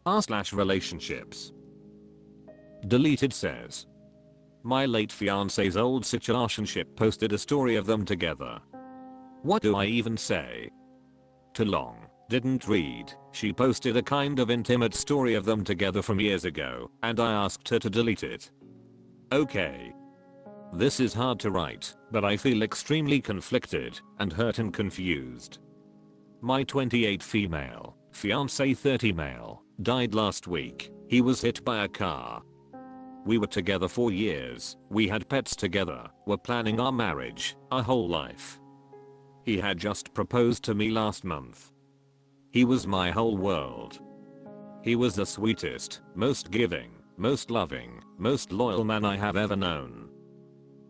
r/relationships. Deleted says. My late fiance's old situationship posted a story of them together. What do I even say? Too long. Didn't read. She posted a kind of intimate story of them together from years ago, and I asked her to delete it. Okay. This is hard to write, but I feel extremely conflicted and hurt and confused. My 28 female, fiance 30 male, died last week. He was hit by a car. We were together for years, we had pets together, were planning our marriage, our whole life. He had just proposed to me last month. He was my whole world. He was the sweetest, most giving, most loving, most loyal man I have ever known.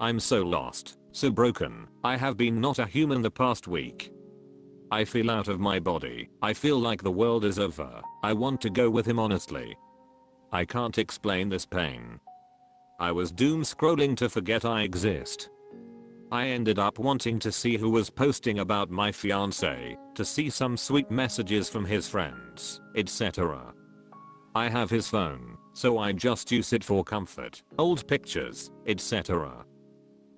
I'm so lost, so broken. I have been not a human the past week. I feel out of my body. I feel like the world is over. I want to go with him honestly. I can't explain this pain. I was doom scrolling to forget I exist. I ended up wanting to see who was posting about my fiance, to see some sweet messages from his friends, etc. I have his phone, so I just use it for comfort, old pictures, etc.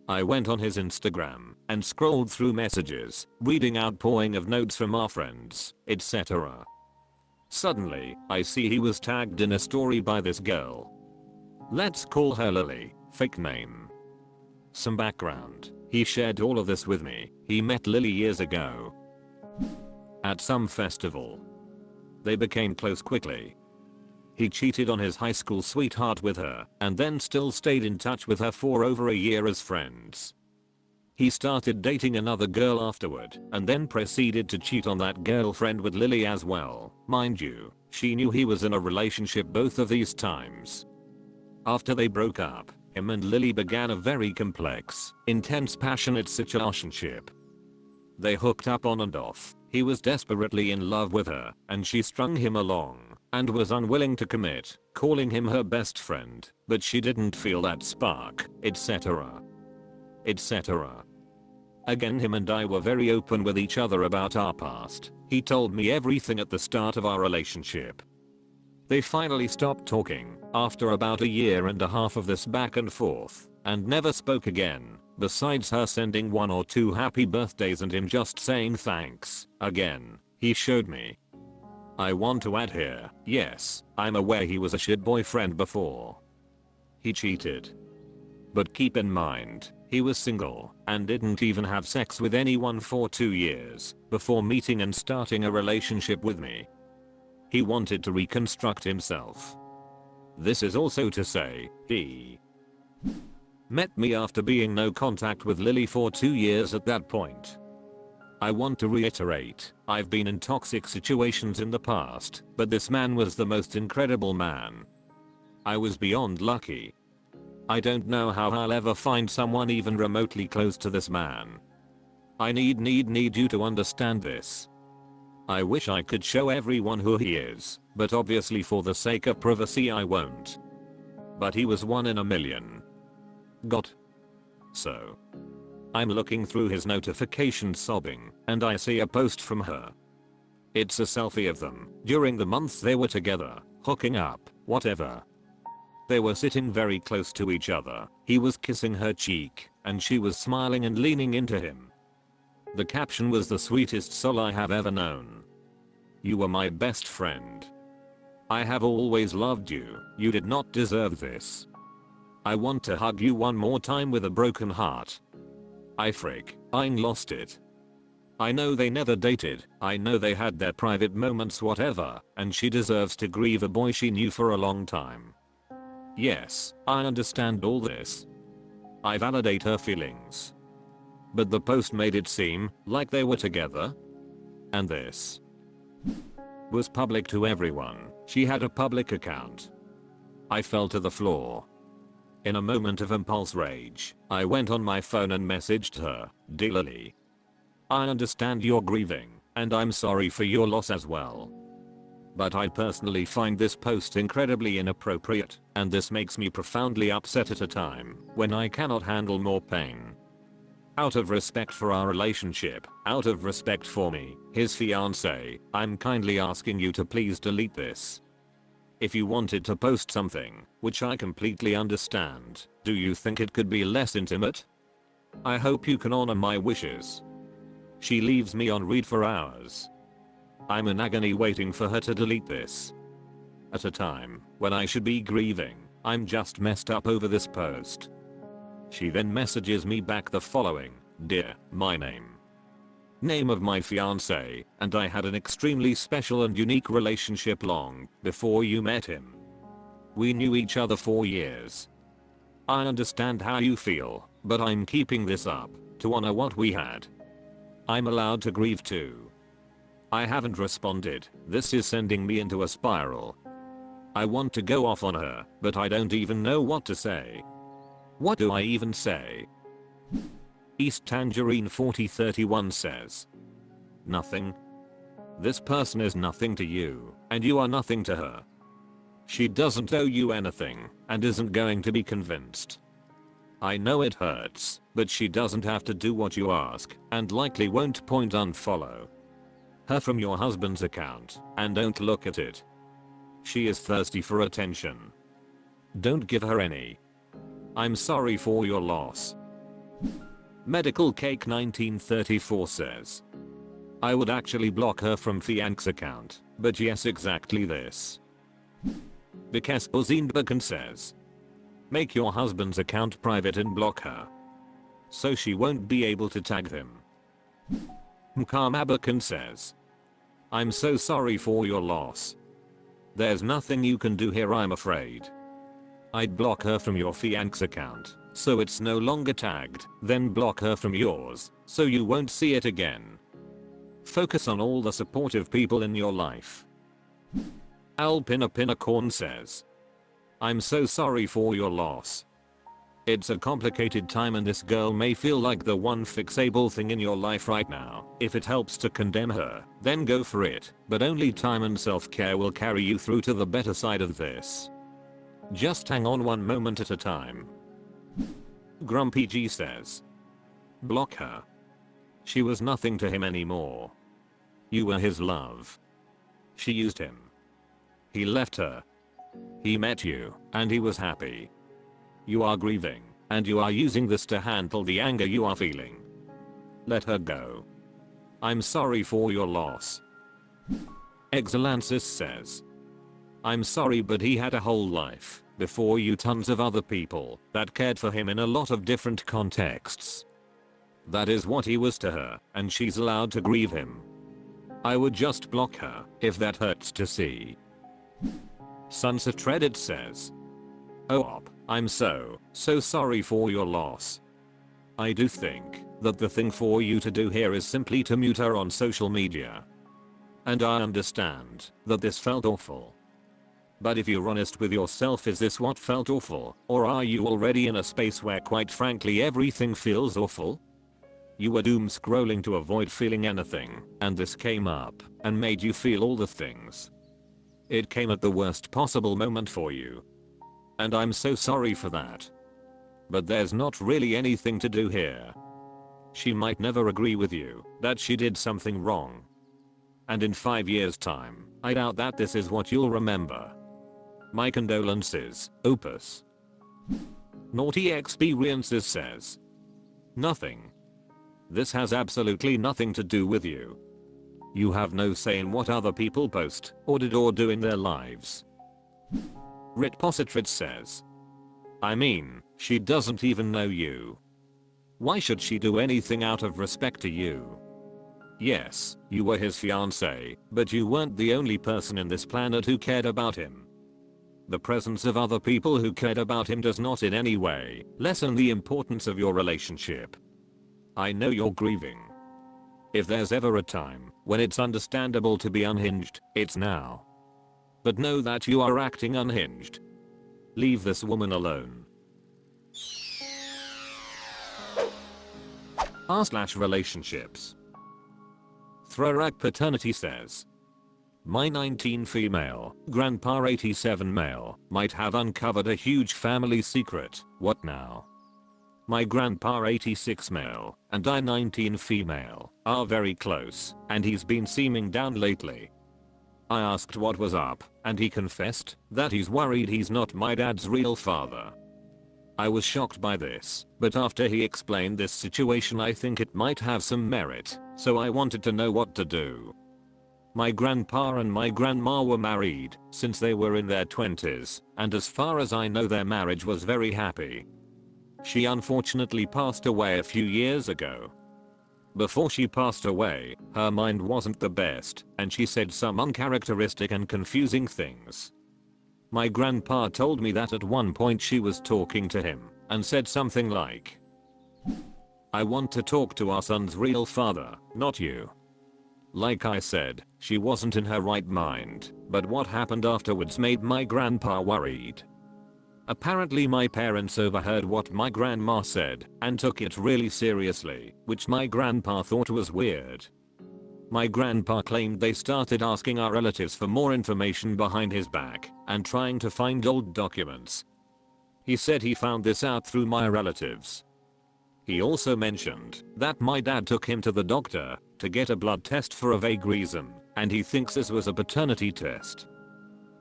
I went on his Instagram and scrolled through messages, reading outpouring of notes from our friends, etc. Suddenly, I see he was tagged in a story by this girl. Let's call her Lily, fake name. Some background. He shared all of this with me. He met Lily years ago at some festival. They became close quickly. He cheated on his high school sweetheart with her and then still stayed in touch with her for over a year as friends. He started dating another girl afterward and then proceeded to cheat on that girlfriend with Lily as well. Mind you, she knew he was in a relationship both of these times. After they broke up, him and Lily began a very complex, intense, passionate situationship. They hooked up on and off. He was desperately in love with her, and she strung him along, and was unwilling to commit, calling him her best friend, but she didn't feel that spark, etc. etc. Again, him and I were very open with each other about our past. He told me everything at the start of our relationship. They finally stopped talking after about a year and a half of this back and forth, and never spoke again, besides her sending 1 or 2 happy birthdays and him just saying thanks. Again, he showed me. I want to add here, yes, I'm aware he was a shit boyfriend before. He cheated. But keep in mind, he was single and didn't even have sex with anyone for 2 years before meeting and starting a relationship with me. He wanted to reconstruct himself. This is also to say, he met me after being no contact with Lily for 2 years at that point. I want to reiterate, I've been in toxic situations in the past, but this man was the most incredible man. I was beyond lucky. I don't know how I'll ever find someone even remotely close to this man. I need you to understand this. I wish I could show everyone who he is, but obviously for the sake of privacy I won't. But he was 1 in a million. Got. So. I'm looking through his notifications sobbing, and I see a post from her. It's a selfie of them during the month they were together, hooking up, whatever. They were sitting very close to each other. He was kissing her cheek, and she was smiling and leaning into him. The caption was the sweetest soul I have ever known. You were my best friend. I have always loved you. You did not deserve this. I want to hug you one more time with a broken heart. I lost it. I know they never dated. I know they had their private moments, whatever, and she deserves to grieve a boy she knew for a long time. Yes, I understand all this. I validate her feelings. But the post made it seem like they were together. And this was public to everyone. She had a public account. I fell to the floor. In a moment of impulse rage, I went on my phone and messaged her, "Dear Lily, I understand you're grieving, and I'm sorry for your loss as well. But I personally find this post incredibly inappropriate, and this makes me profoundly upset at a time when I cannot handle more pain. Out of respect for our relationship, out of respect for me, his fiance, I'm kindly asking you to please delete this. If you wanted to post something, which I completely understand, do you think it could be less intimate? I hope you can honor my wishes. She leaves me on read for hours. I'm in agony waiting for her to delete this. At a time when I should be grieving, I'm just messed up over this post. She then messages me back the following: "Dear, my name of my fiance, and I had an extremely special and unique relationship long before you met him. We knew each other for years. I understand how you feel, but I'm keeping this up to honor what we had. I'm allowed to grieve too. I haven't responded. This is sending me into a spiral. I want to go off on her, but I don't even know what to say. What do I even say?" East Tangerine 4031 says, "Nothing. This person is nothing to you, and you are nothing to her. She doesn't owe you anything, and isn't going to be convinced. I know it hurts, but she doesn't have to do what you ask, and likely won't unfollow her from your husband's account, and don't look at it. She is thirsty for attention. Don't give her any. I'm sorry for your loss." Medical Cake 1934 says, "I would actually block her from fiance's account, but yes, exactly this." Because Zindbakan says, "Make your husband's account private and block her, so she won't be able to tag him." Mkamabakan says, "I'm so sorry for your loss. There's nothing you can do here, I'm afraid. I'd block her from your fiance's account, so it's no longer tagged, then block her from yours, so you won't see it again. Focus on all the supportive people in your life." Alpinacorn says, "I'm so sorry for your loss. It's a complicated time and this girl may feel like the one fixable thing in your life right now. If it helps to condemn her, then go for it, but only time and self-care will carry you through to the better side of this. Just hang on one moment at a time." Grumpy G says, "Block her. She was nothing to him anymore. You were his love. She used him. He left her. He met you, and he was happy. You are grieving, and you are using this to handle the anger you are feeling. Let her go. I'm sorry for your loss." Exelansis says, "I'm sorry, but he had a whole life before you, tons of other people that cared for him in a lot of different contexts. That is what he was to her, and she's allowed to grieve him. I would just block her if that hurts to see." Sunset Reddit says, "Oh, I'm so sorry for your loss. I do think that the thing for you to do here is simply to mute her on social media. And I understand that this felt awful. But if you're honest with yourself, is this what felt awful, or are you already in a space where quite frankly everything feels awful? You were doom scrolling to avoid feeling anything, and this came up and made you feel all the things. It came at the worst possible moment for you. And I'm so sorry for that. But there's not really anything to do here. She might never agree with you that she did something wrong. And in 5 years' time, I doubt that this is what you'll remember. My condolences, Opus." Naughty Experiences says, "Nothing. This has absolutely nothing to do with you. You have no say in what other people post or did or do in their lives." Ritpositrit says, "I mean, she doesn't even know you. Why should she do anything out of respect to you? Yes, you were his fiance, but you weren't the only person in this planet who cared about him. The presence of other people who cared about him does not in any way lessen the importance of your relationship. I know you're grieving. If there's ever a time when it's understandable to be unhinged, it's now. But know that you are acting unhinged. Leave this woman alone." r/relationships. Throrak Paternity says, "My 19 female, grandpa 87 male, might have uncovered a huge family secret. What now? My grandpa 86 male, and I 19 female, are very close, and he's been seeming down lately. I asked what was up, and he confessed that he's worried he's not my dad's real father. I was shocked by this, but after he explained this situation I think it might have some merit, so I wanted to know what to do. My grandpa and my grandma were married since they were in their 20s, and as far as I know their marriage was very happy. She unfortunately passed away a few years ago. Before she passed away, her mind wasn't the best, and she said some uncharacteristic and confusing things. My grandpa told me that at one point she was talking to him and said something like, "I want to talk to our son's real father, not you." Like I said, she wasn't in her right mind, but what happened afterwards made my grandpa worried. Apparently my parents overheard what my grandma said and took it really seriously, which my grandpa thought was weird. My grandpa claimed they started asking our relatives for more information behind his back and trying to find old documents. He said he found this out through my relatives. He also mentioned that my dad took him to the doctor to get a blood test for a vague reason, and he thinks this was a paternity test.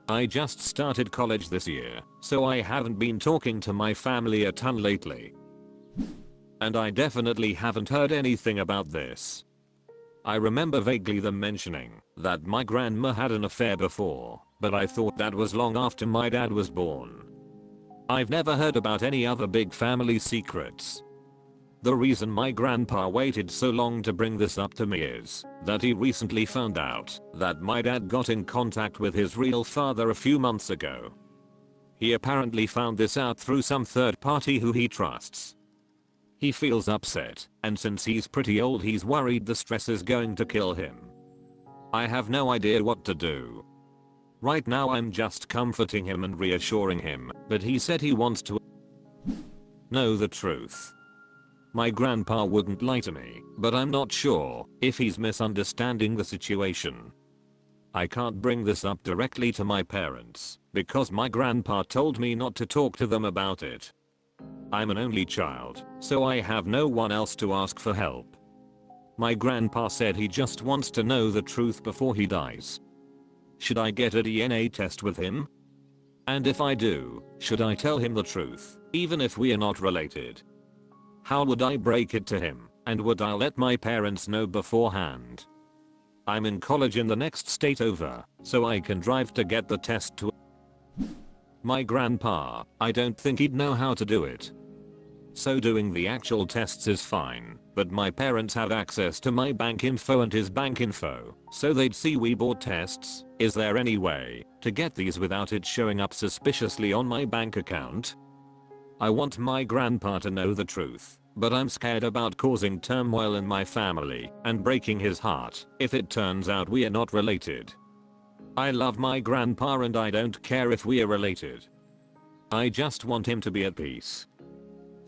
I just started college this year, so I haven't been talking to my family a ton lately. And I definitely haven't heard anything about this. I remember vaguely them mentioning that my grandma had an affair before, but I thought that was long after my dad was born. I've never heard about any other big family secrets. The reason my grandpa waited so long to bring this up to me is that he recently found out that my dad got in contact with his real father a few months ago. He apparently found this out through some third party who he trusts. He feels upset, and since he's pretty old he's worried the stress is going to kill him. I have no idea what to do. Right now I'm just comforting him and reassuring him, but he said he wants to know the truth. My grandpa wouldn't lie to me, but I'm not sure if he's misunderstanding the situation. I can't bring this up directly to my parents because my grandpa told me not to talk to them about it. I'm an only child, so I have no one else to ask for help. My grandpa said he just wants to know the truth before he dies. Should I get a DNA test with him? And if I do, should I tell him the truth, even if we are not related? How would I break it to him, and would I let my parents know beforehand? I'm in college in the next state over, so I can drive to get the test to my grandpa. I don't think he'd know how to do it. So doing the actual tests is fine, but my parents have access to my bank info and his bank info, so they'd see we bought tests. Is there any way to get these without it showing up suspiciously on my bank account? I want my grandpa to know the truth, but I'm scared about causing turmoil in my family and breaking his heart if it turns out we are not related. I love my grandpa and I don't care if we are related. I just want him to be at peace.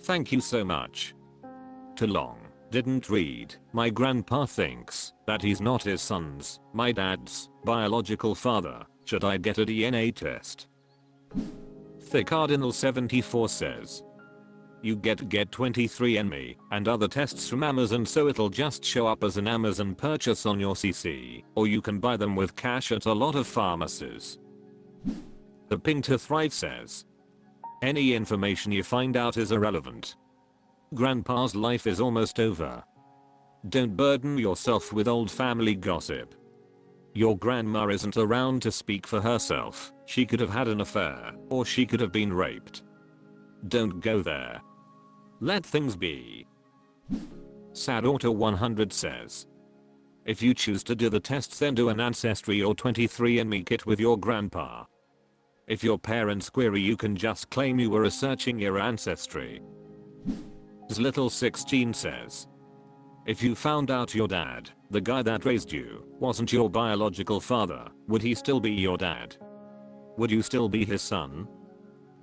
Thank you so much. Too long. Didn't read. My grandpa thinks that he's not his son's, my dad's, biological father. Should I get a DNA test? The Cardinal 74 says, you get 23andMe and other tests from Amazon, so it'll just show up as an Amazon purchase on your CC, or you can buy them with cash at a lot of pharmacies. The Ping to Thrive says, any information you find out is irrelevant. Grandpa's life is almost over. Don't burden yourself with old family gossip. Your grandma isn't around to speak for herself. She could have had an affair, or she could have been raped. Don't go there. Let things be. Sad Auto 100 says, if you choose to do the tests, then do an Ancestry or 23andMe kit with your grandpa. If your parents query, you can just claim you were researching your ancestry. Little 16 says, if you found out your dad, the guy that raised you, wasn't your biological father, would he still be your dad? Would you still be his son?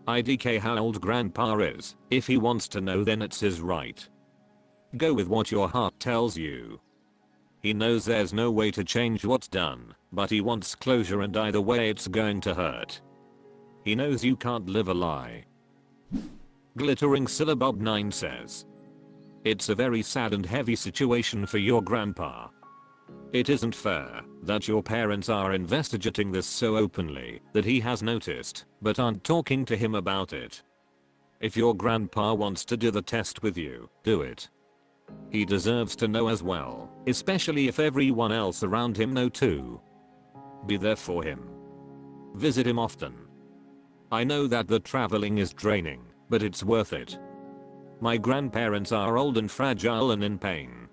IDK how old grandpa is. If he wants to know, then it's his right. Go with what your heart tells you. He knows there's no way to change what's done, but he wants closure, and either way it's going to hurt. He knows you can't live a lie. Glittering Syllabob 9 says, it's a very sad and heavy situation for your grandpa. It isn't fair that your parents are investigating this so openly that he has noticed but aren't talking to him about it. If your grandpa wants to do the test with you, do it. He deserves to know as well, especially if everyone else around him know too. Be there for him. Visit him often. I know that the traveling is draining, but it's worth it. My grandparents are old and fragile and in pain.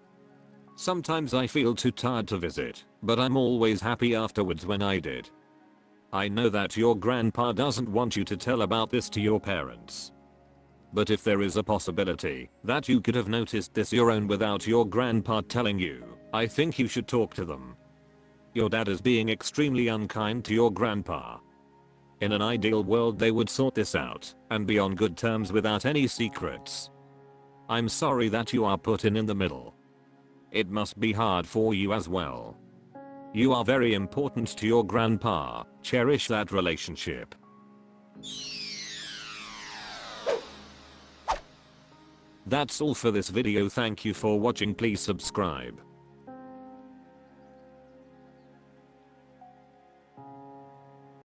Sometimes I feel too tired to visit, but I'm always happy afterwards when I did. I know that your grandpa doesn't want you to tell about this to your parents. But if there is a possibility that you could have noticed this your own without your grandpa telling you, I think you should talk to them. Your dad is being extremely unkind to your grandpa. In an ideal world they would sort this out and be on good terms without any secrets. I'm sorry that you are put in the middle. It must be hard for you as well. You are very important to your grandpa, cherish that relationship. That's all for this video, thank you for watching, please subscribe.